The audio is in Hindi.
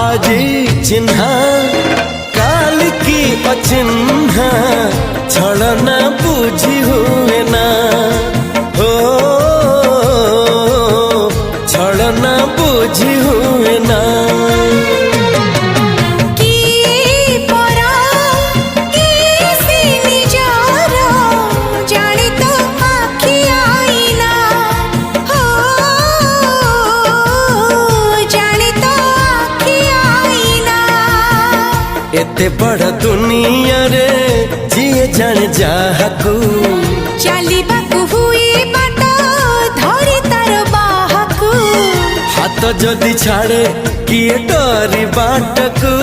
आजी चिन्हा काल की अचिन्हा छलना बुझी हुए ना हो छलना बुझी हुए ना एते बड़ दुनिया रे जिए जाने जाहकू चलिबाकू हुई बाट धरी तार बाहकू हाथ जदि छाड़े किए डरी बाटकू।